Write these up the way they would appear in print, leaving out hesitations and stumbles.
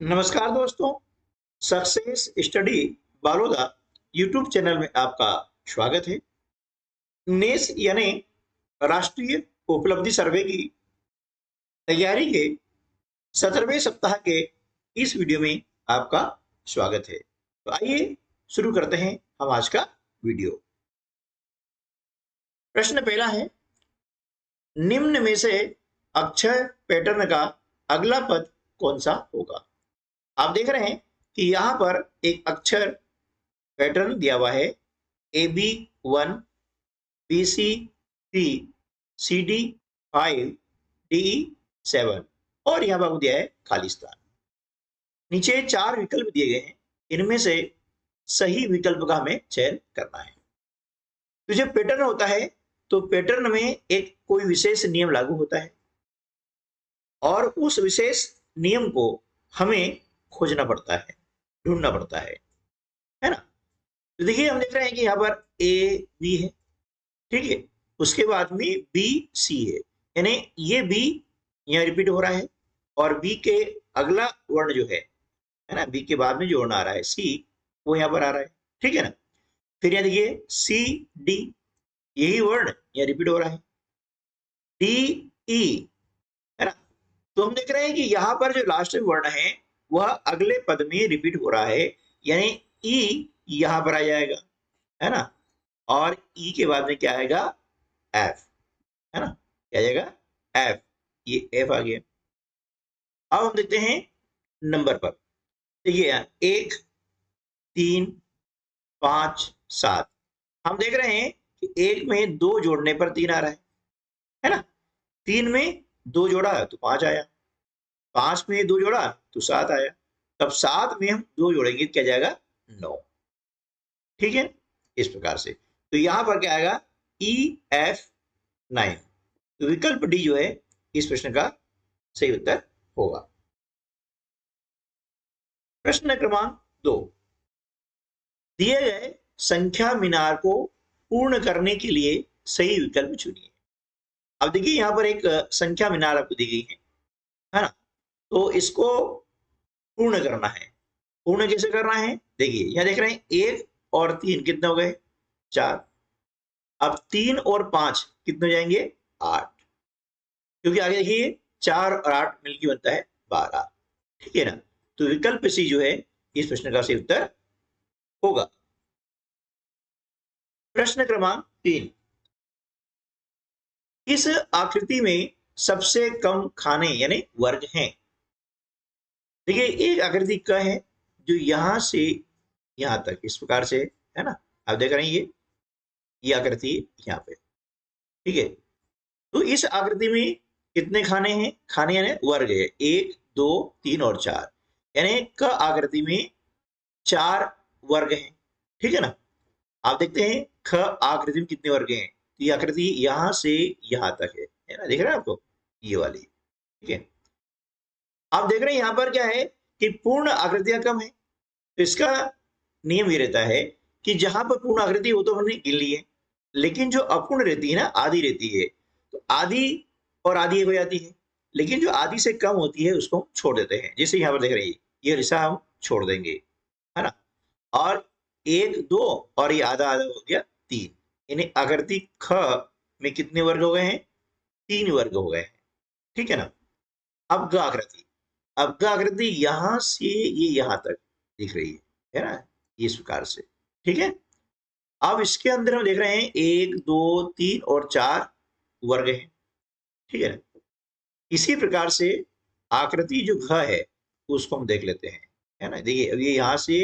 नमस्कार दोस्तों। Success study Baloda YouTube channel में आपका स्वागत है। नेस यानी राष्ट्रीय उपलब्धि सर्वे की तैयारी के 17वें सप्ताह के इस वीडियो में आपका स्वागत है। तो आइए शुरू करते हैं हम आज का वीडियो। प्रश्न पहला है, निम्न में से अक्षर पैटर्न का अगला पद कौन सा होगा। आप देख रहे हैं कि यहां पर एक अक्षर पैटर्न दिया हुआ है AB1, BC3, CD5, DE7 और यहां पर दिया है खाली स्थान। नीचे 4 विकल्प दिए गए हैं, इनमें से सही विकल्प का हमें चयन करना है। तो जब पैटर्न होता है तो पैटर्न में एक कोई विशेष नियम लागू होता है और उस विशेष नियम को हमें खोजना पड़ता है, ढूंढना पड़ता है ना। तो देखिए हम देख रहे हैं कि यहाँ पर ए बी है, ठीक है, उसके बाद में बी सी है, यानी ये बी यहाँ रिपीट हो रहा है और बी के अगला वर्ण जो है ना, बी के बाद में जो वर्ण आ रहा है सी, वो यहाँ पर आ रहा है, ठीक है ना। फिर यहाँ देखिए सी डी, यही वर्ण यहाँ रिपीट हो रहा है, डी ई, है ना। तो हम देख रहे हैं कि यहाँ पर जो लास्ट में वर्ण है वह अगले पद में रिपीट हो रहा है, यानी ई यहाँ पर आ जाएगा, है ना। और ई के बाद में क्या आएगा, एफ, है ना, क्या आ जाएगा, एफ, ये एफ आ गया। अब हम देखते हैं नंबर पर, देखिए 1, 3, 5, 7। हम देख रहे हैं कि 1 में 2 जोड़ने पर 3 आ रहा है ना। 3 में 2 जोड़ा तो 5 आया, 5 में 2 जोड़ा तो 7 आया, तब 7 में हम 2 जोड़ेंगे क्या जाएगा, 9, ठीक है, इस प्रकार से। तो यहां पर क्या आएगा, EF9। तो विकल्प डी जो है इस प्रश्न का सही उत्तर होगा। प्रश्न क्रमांक 2, दिए गए संख्या मीनार को पूर्ण करने के लिए सही विकल्प चुनिए। अब देखिए यहां पर एक संख्या मीनार आपको दी गई है ना। तो इसको पूर्ण करना है। पूर्ण कैसे करना है, देखिए यहां देख रहे हैं 1 और 3 कितने हो गए, 4। अब 3 और 5 कितने हो जाएंगे, 8, क्योंकि आगे देखिए 4 और 8 मिलकर बनता है 12, ठीक है ना। तो विकल्प सी जो है इस प्रश्न का सही उत्तर होगा। प्रश्न क्रमांक 3, इस आकृति में सबसे कम खाने यानी वर्ग हैं। देखिए एक आकृति का है जो यहां से यहां तक इस प्रकार से, है ना। आप देख रहे हैं ये आकृति यहाँ पे, ठीक है। तो इस आकृति में कितने खाने हैं, खाने यानी वर्ग है 1, 2, 3 और 4, यानी क आकृति में 4 वर्ग हैं, ठीक है ना। आप देखते हैं ख आकृति में कितने वर्ग हैं, तो ये आकृति यहां से यहां तक है ना, देख रहे हैं आपको ये वाली, ठीक है। आप देख रहे हैं यहां पर क्या है कि पूर्ण आकृतियां कम है, तो इसका नियम ये रहता है कि जहां पर पूर्ण आकृति वो तो हमने गिन ली है, लेकिन जो अपूर्ण रहती है ना, आधी रहती है, तो आधी और आधी एक हो जाती है, लेकिन जो आधी से कम होती है उसको हम छोड़ देते हैं। जैसे यहाँ पर देख रहे हैं ये रिश्ता हम छोड़ देंगे, है ना। और 1, 2 और ये आधा आधा हो गया 3, यानी आकृति ख में कितने वर्ग हो गए हैं, 3 वर्ग हो गए हैं, ठीक है ना। अब ग आकृति, अब ग आकृति यहां से ये यहां तक दिख रही है ना, इस प्रकार से, ठीक है। अब इसके अंदर हम देख रहे हैं 1, 2, 3 और 4 वर्ग हैं, ठीक है ना। इसी प्रकार से आकृति जो घ है उसको हम देख लेते हैं, है ना। देखिए अब ये यहां से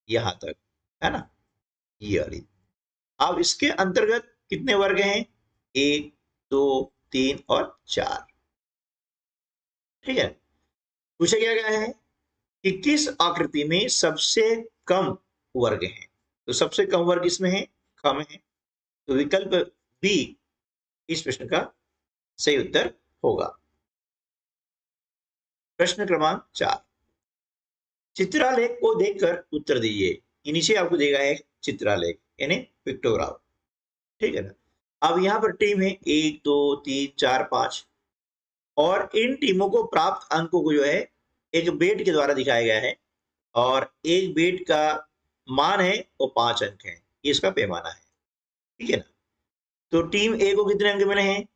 यहां तक, है ना, ये वाली। अब इसके अंतर्गत कितने वर्ग हैं, 1, 2, 3 और 4, ठीक है। पूछा क्या गया है कि किस आकृति में सबसे कम वर्ग हैं, तो सबसे कम वर्ग इसमें है, ख में है, तो विकल्प बी इस प्रश्न का सही उत्तर होगा। प्रश्न क्रमांक 4, चित्रालेख को देखकर उत्तर दीजिए। ये नीचे आपको देगा है चित्रालेख यानी पिक्टोग्राफ, ठीक है ना। अब यहाँ पर टीम है 1, 2, 3, 4, 5 और इन टीमों को प्राप्त अंकों को जो है एक बेट के द्वारा दिखाया गया है और एक बेट का मान है वो 5 अंक है, ये इसका पैमाना है, ठीक है ना। तो टीम ए को कितने अंक मिले हैं?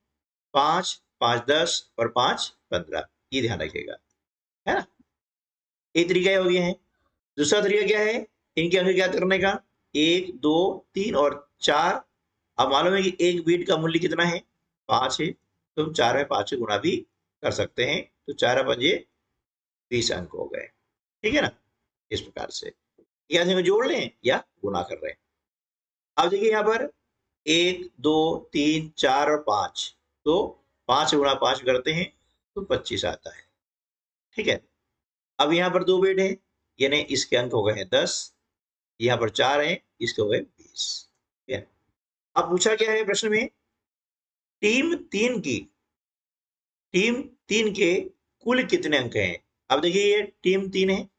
5, 5 10 और 5 15, ये ध्यान रखिएगा, है ना। एक तरीका हो गया है। दूसरा तरीका क्या है इनके अंक ज्ञात करने का? 1 2 3 और 4। अब मालूम है कि एक बीट का मूल्य कितना है? 5 है, तो हम 4 में 5 से गुणा भी कर सकते हैं, तो 4 पंजे 20 अंक हो गए, ठीक है ना। इस प्रकार से या से जोड़ लें या गुणा कर रहे हैं। अब देखिए यहाँ पर 1 2 3 4 और 5, तो 5 गुणा 5 करते हैं तो 25 आता है, ठीक है। अब यहाँ पर 2 बेट है, यानी इसके अंक हो गए हैं 10, यहाँ पर 4 है, इसके हो गए 20, ठीक है। अब पूछा क्या है प्रश्न में? टीम 3 के कुल कितने अंक हैं? अब देखिए ये टीम 3 है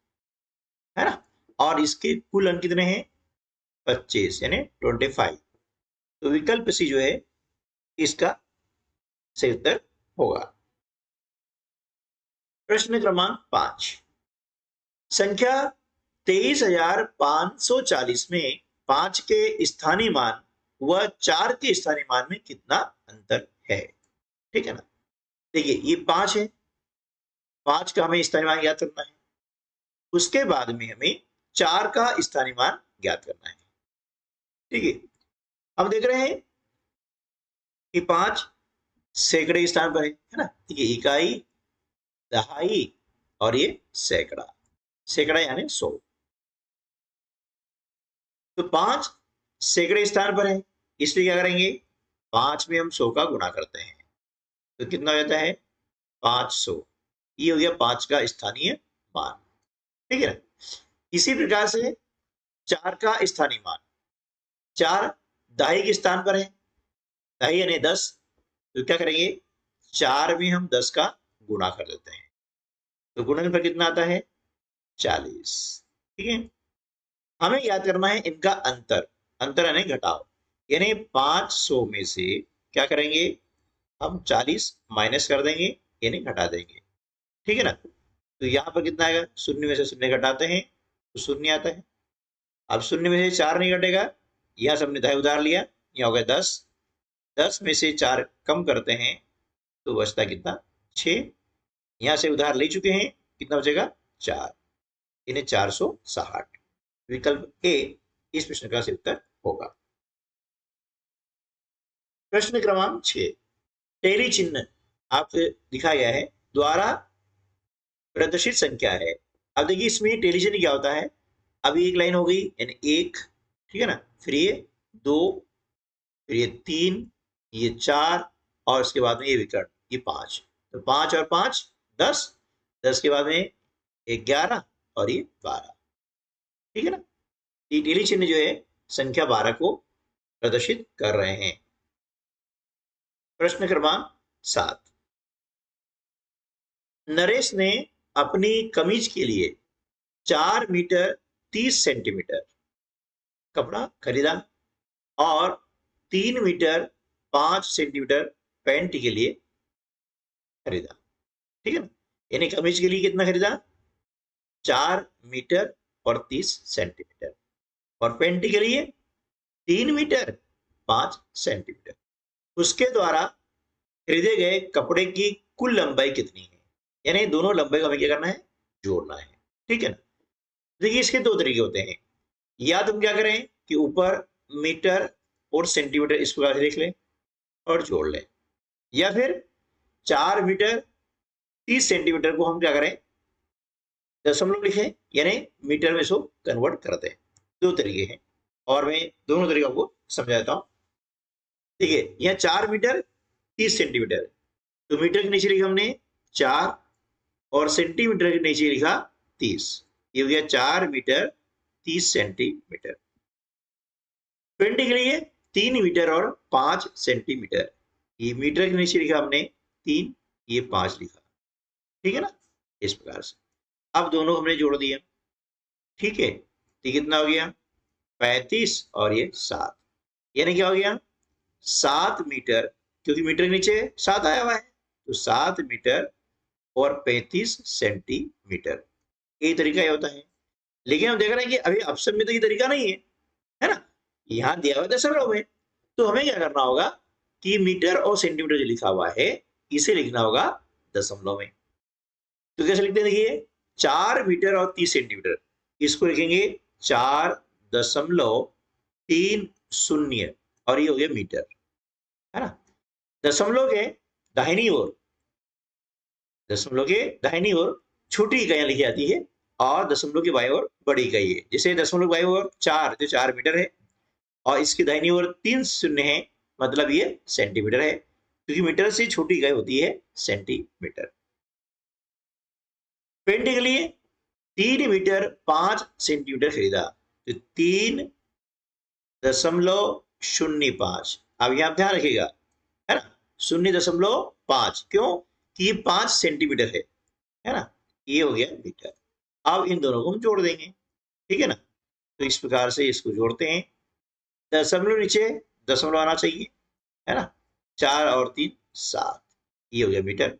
ना, और इसके कुल अंक कितने हैं? 25 यानी 25। तो विकल्प सी जो है इसका सही उत्तर होगा। प्रश्न क्रमांक 5, संख्या 23,540 में 5 के स्थानीय मान व 4 के स्थानीय मान में कितना अंतर है, ठीक है ना। देखिए ये 5 है, 5 का हमें स्थानीय मान ज्ञात करना है, उसके बाद में हमें 4 का स्थानीय मान ज्ञात करना है, ठीक है। हम देख रहे हैं कि 5 सैकड़े स्थान पर है ना। देखिए इकाई, दहाई और ये सैकड़ा, सैकड़ा यानी 100। तो 5 सैकड़े स्थान पर है, इसलिए क्या करेंगे? 5 में हम 100 का गुणा करते हैं, तो कितना हो जाता है? 500। ये हो गया 5 का स्थानीय मान, ठीक है ना। इसी प्रकार से 4 का स्थानीय मान, 4 दहाई के स्थान पर है, दहाई यानी 10, तो क्या करेंगे? 4 में हम 10 का गुणा कर देते हैं, तो गुणन पर कितना आता है? 40, ठीक है। हमें याद करना है इनका अंतर, अंतर यानी घटाव, यानी 500 में से क्या करेंगे? हम 40 माइनस कर देंगे यानी घटा देंगे, ठीक है ना। तो यहाँ पर कितना आएगा? शून्य में से शून्य घटाते हैं तो शून्य आता है। अब शून्य में से 4 नहीं घटेगा, यहाँ से हमने दहाई उधार लिया, यहाँ हो गया 10, 10 में से 4 कम करते हैं तो बचता कितना? 6। यहाँ से उधार ले चुके हैं, कितना बचेगा? 4, यानी 460। विकल्प ए इस प्रश्न का सही उत्तर होगा। प्रश्न क्रमांक 6, टेली चिन्ह आपसे दिखाया गया है, द्वारा प्रदर्शित संख्या है। अब देखिए इसमें टेली चिन्ह क्या होता है? अभी एक लाइन हो गई यानी 1, ठीक है ना, फिर ये 2, फिर ये 3, ये 4 और उसके बाद में ये विकर्ण, ये 5। तो 5 और 5 10, 10 के बाद में 11 और ये 12, ठीक है ना। ये टेली चिन्ह जो है संख्या 12 को प्रदर्शित कर रहे हैं। प्रश्न क्रमांक 7, नरेश ने अपनी कमीज के लिए 4 मीटर 30 सेंटीमीटर कपड़ा खरीदा और 3 मीटर 5 सेंटीमीटर पैंट के लिए खरीदा, ठीक है ना। यानी कमीज के लिए कितना खरीदा? 4 मीटर और 30 सेंटीमीटर, और पैंट के लिए 3 मीटर 5 सेंटीमीटर। उसके द्वारा खरीदे गए कपड़े की कुल लंबाई कितनी है? यानी दोनों लंबाई को हमें क्या करना है? जोड़ना है, ठीक है ना। देखिए इसके 2 तरीके होते हैं, या तुम क्या करें कि ऊपर मीटर और सेंटीमीटर इस प्रकार से लिख लें और जोड़ लें, या फिर 4 मीटर 30 सेंटीमीटर को हम क्या करें? दशमलव लिखें, यानी मीटर में इसको कन्वर्ट कर दें। 2 तरीके हैं और मैं दोनों तरीकों को समझाता हूं। देखिए यहाँ 4 मीटर 30 सेंटीमीटर, तो मीटर के नीचे लिखा हमने 4 और सेंटीमीटर के नीचे लिखा 30, ये हो गया 4 मीटर 30 सेंटीमीटर। पैंट के लिए 3 मीटर और 5 सेंटीमीटर, ये मीटर के नीचे लिखा हमने 3, ये 5 लिखा, ठीक है ना। इस प्रकार से अब दोनों हमने जोड़ दिया, ठीक है। तो कितना हो गया? 35 और ये 7, यानी क्या हो गया? 7 मीटर, क्योंकि मीटर के नीचे 7 आया हुआ है, तो 7 मीटर और 35 सेंटीमीटर। ये तरीका ये होता है। लेकिन हम देख रहे हैं कि अभी ऑप्शन में तो ये तरीका नहीं है ना, यहाँ दिया हुआ दशमलव में। तो हमें क्या करना होगा कि मीटर और सेंटीमीटर जो लिखा हुआ है इसे लिखना होगा दशमलव में। तो कैसे लिखते हैं, देखिए 4 मीटर और 30 सेंटीमीटर, इसको लिखेंगे 4.30 और ये हो गया मीटर, है ना। दशमलव के दाहिनी ओर, दशमलव के दाहिनी ओर छोटी इकाइयां लिखी जाती है और दशमलव की बाईं ओर बड़ी इकाई है। जैसे दशमलव की बाईं ओर 4 जो 4 मीटर है और इसकी दाहिनी ओर 3 शून्य है, मतलब ये सेंटीमीटर है, क्योंकि मीटर से छोटी इकाई होती है सेंटीमीटर। पेंटिंग के लिए 3 मीटर 5 सेंटीमीटर खरीदा, तो 3.05। अब यहां ध्यान रखिएगा, है ना, 0.5, क्यों कि ये 5 सेंटीमीटर है ना, ये हो गया मीटर। अब इन दोनों को हम जोड़ देंगे, ठीक है ना। तो इस प्रकार से इसको जोड़ते हैं, दशमलव नीचे दशमलव आना चाहिए, है ना, 4 और 3 7, ये हो गया मीटर,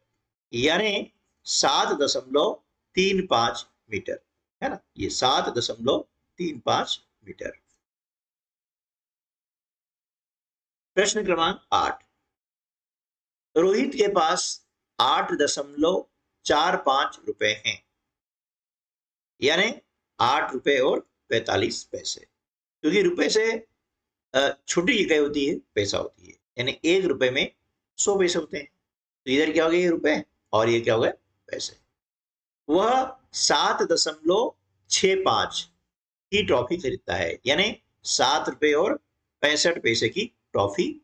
यानी 7.35 मीटर, है ना, ये 7.35 मीटर। प्रश्न क्रमांक 8, रोहित के पास 8.45 रुपए हैं, यानी 8 रुपए और 45 पैसे, क्योंकि रुपए से छोटी इकाई होती है पैसा होती है, यानी 1 रुपए में 100 पैसे होते हैं। तो इधर क्या हो गया, ये रुपए और ये क्या हो गया, पैसे। वह 7.65 की टॉफी खरीदता है, यानी 7 रुपए और 65 पैसे की टॉफी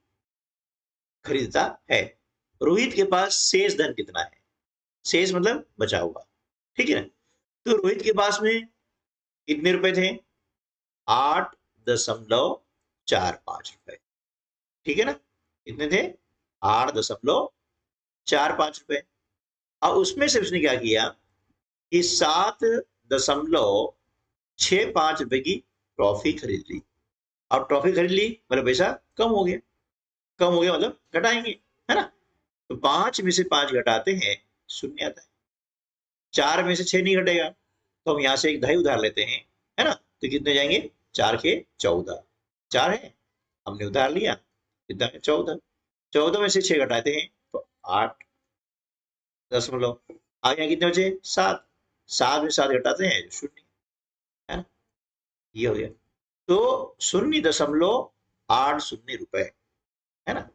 खरीदता है। रोहित के पास शेष धन कितना है, शेष मतलब बचा हुआ, ठीक है ना। तो रोहित के पास में कितने रुपए थे, 8.45 रुपए, ठीक है ना, कितने थे, 8.45 रुपए। और उसमें से उसने क्या किया कि 7.65 रुपए की ट्रॉफी खरीद ली। अब ट्रॉफी खरीद ली मतलब पैसा कम हो गया, कम हो गया मतलब घटाएंगे, है ना। तो 5 में से 5 घटाते हैं, शून्य आता है। 4 में से 6 नहीं घटेगा, तो हम यहाँ से एक दहाई उधार लेते हैं, है ना। तो कितने जाएंगे, 4 के 14, 4 है, हमने उधार लिया, कितना 14, 14 में से 6 घटाते हैं तो 8.0, आगे कितने बचे, 7, 7 में 7 घटाते हैं शून्य, है ना, ये हो गया। तो 0.80 रुपए, है ना,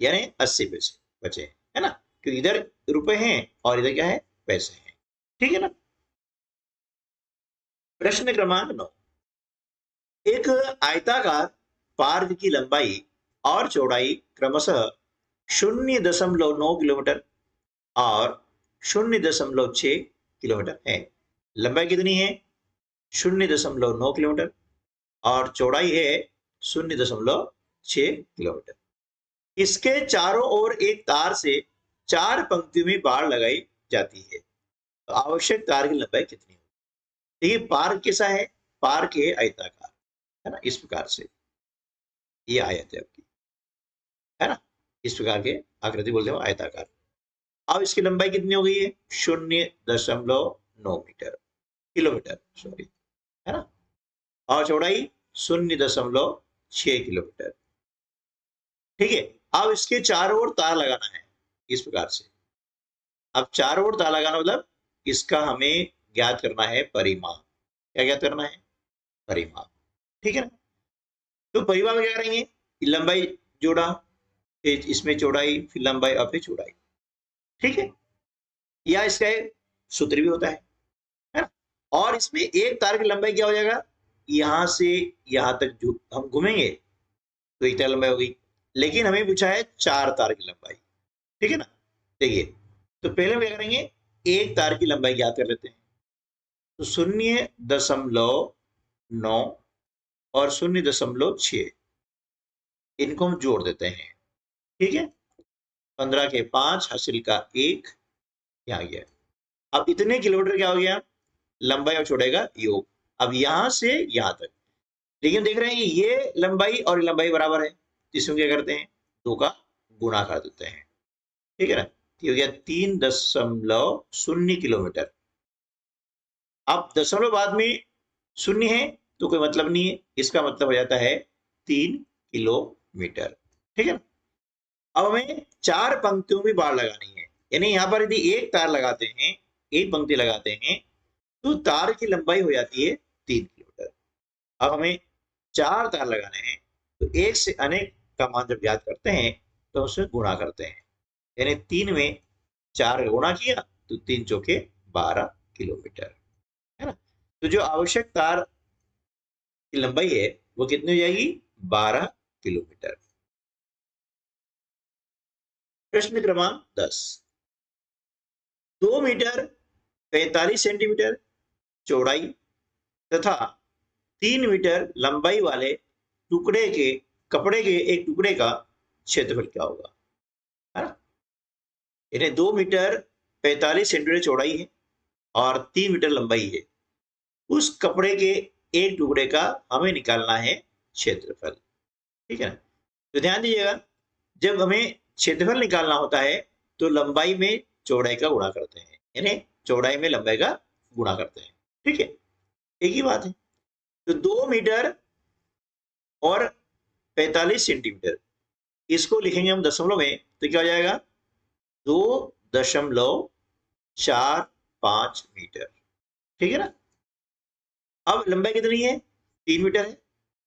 यानी 80 पैसे बचे, है ना, क्योंकि इधर रुपए हैं और इधर क्या है, पैसे हैं, ठीक है ना। प्रश्न क्रमांक 9, एक आयताकार पार्क की लंबाई और चौड़ाई क्रमशः 0.9 किलोमीटर और 0.6 किलोमीटर है। लंबाई कितनी है, 0.9 किलोमीटर और चौड़ाई है 0.6 किलोमीटर। इसके चारों ओर एक तार से 4 पंक्तियों में बाड़ लगाई जाती है, तो आवश्यक तार की लंबाई कितनी होगी। देखिए पार्क कैसा है, पार्क है आयताकार, है ना, इस प्रकार से ये आयत है आपकी, है ना, इस प्रकार के आकृति बोलते हैं आयताकार। अब इसकी लंबाई कितनी हो गई है, 0.9 मीटर, किलोमीटर सॉरी, है ना, और चौड़ाई 0.6 किलोमीटर, ठीक है। अब इसके चारों ओर तार लगाना है इस प्रकार से। अब चारों ओर तार लगाना मतलब इसका हमें ज्ञात करना है परिमाप। क्या ज्ञात करना है, परिमाप, ठीक है ना। तो परिमाप में क्या करेंगे, लंबाई जोड़ा, फिर इसमें चौड़ाई, फिर लंबाई और फिर चौड़ाई, ठीक है। या इसका एक सूत्र भी होता है ना। और इसमें एक तार की लंबाई क्या हो जाएगा, यहां से यहां तक जो हम घूमेंगे तो एक तार लंबाई होगी, लेकिन हमें पूछा है 4 तार की लंबाई, ठीक है ना। देखिए तो पहले हम क्या करेंगे, एक तार की लंबाई ज्ञात कर लेते हैं। तो 0.9 और 0.6 इनको हम जोड़ देते हैं, ठीक है। 15 के 5 हासिल का 1 यहाँ गया। अब इतने किलोमीटर क्या हो गया, लंबाई और चौड़ाई का योग। अब यहां से यहां तक, लेकिन देख रहे हैं ये लंबाई और लंबाई बराबर है, इसमें क्या करते हैं, 2 का गुणा कर देते हैं, ठीक है ना। हो गया 3.0 किलोमीटर। अब दशमलव बाद में शून्य है तो कोई मतलब नहीं है, इसका मतलब हो जाता है 3 किलोमीटर। ठीक है। अब हमें 4 पंक्तियों में बाड़ लगानी है, यानी यहां पर यदि एक तार लगाते हैं, एक पंक्ति लगाते हैं, तो तार की लंबाई हो जाती है 3 किलोमीटर। अब हमें 4 तार लगाने हैं, तो एक से अनेक का मान जब ज्ञात करते हैं तो उसमें गुणा करते हैं, यानी 3 में 4 का गुणा किया तो 3 चौके 12 किलोमीटर, है ना। तो जो आवश्यक तार की लंबाई है वो कितनी हो जाएगी? 12 किलोमीटर। प्रश्न क्रमांक 10। 2 मीटर 45 सेंटीमीटर चौड़ाई तथा 3 मीटर लंबाई वाले टुकड़े के कपड़े के एक टुकड़े का क्षेत्रफल क्या होगा? है ना। यानी 2 मीटर 45 सेंटीमीटर चौड़ाई है और 3 मीटर लंबाई है, उस कपड़े के एक टुकड़े का हमें निकालना है क्षेत्रफल। ठीक है ना। तो ध्यान दीजिएगा, जब हमें क्षेत्रफल निकालना होता है तो लंबाई में चौड़ाई का गुणा करते हैं, यानी चौड़ाई में लंबाई का गुणा करते हैं। ठीक है, एक ही बात है। तो 2 मीटर और 45 सेंटीमीटर, इसको लिखेंगे हम दशमलव में तो क्या हो जाएगा? 2.45 मीटर। ठीक है ना। अब लंबाई कितनी है? 3 मीटर है,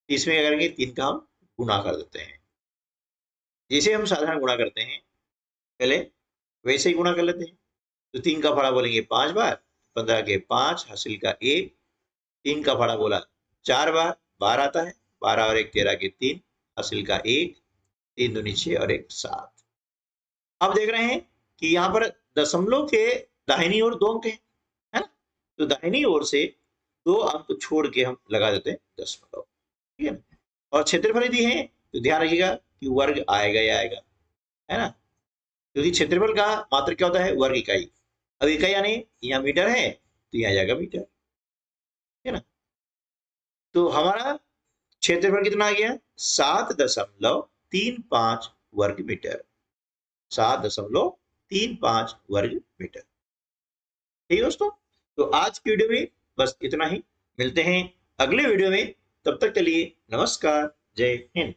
इसमें क्या करेंगे? 3 का हम गुणा कर देते हैं, जैसे हम साधारण गुणा करते हैं पहले वैसे ही गुणा कर लेते हैं। तो 3 का फाड़ा बोलेंगे 5 बार, 15 के 5 हासिल का 1, 3 का फाड़ा बोला 4 बार, 12 आता है, 12 और 1 13 के 3 हासिल का 1, 3 दूनी 6 और 1 7। अब देख रहे हैं कि यहाँ पर दशमलव के दाहिनी ओर 2 अंक है ना। तो दाहिनी ओर से 2 अंक छोड़ के हम लगा देते हैं दशमलव। ठीक है ना। और क्षेत्रफल यदि है तो ध्यान रखिएगा कि वर्ग आएगा ही आएगा, है ना, क्योंकि क्षेत्रफल का मात्रक क्या होता है? वर्ग इकाई। अब इकाई यानी यहाँ मीटर है तो यहाँ जाएगा मीटर, है ना। तो हमारा क्षेत्रफल कितना आ गया? 7.35 वर्ग मीटर। 7.35 वर्ग मीटर। ठीक है दोस्तों, तो आज की वीडियो में बस इतना ही। मिलते हैं अगले वीडियो में, तब तक के लिए नमस्कार, जय हिंद।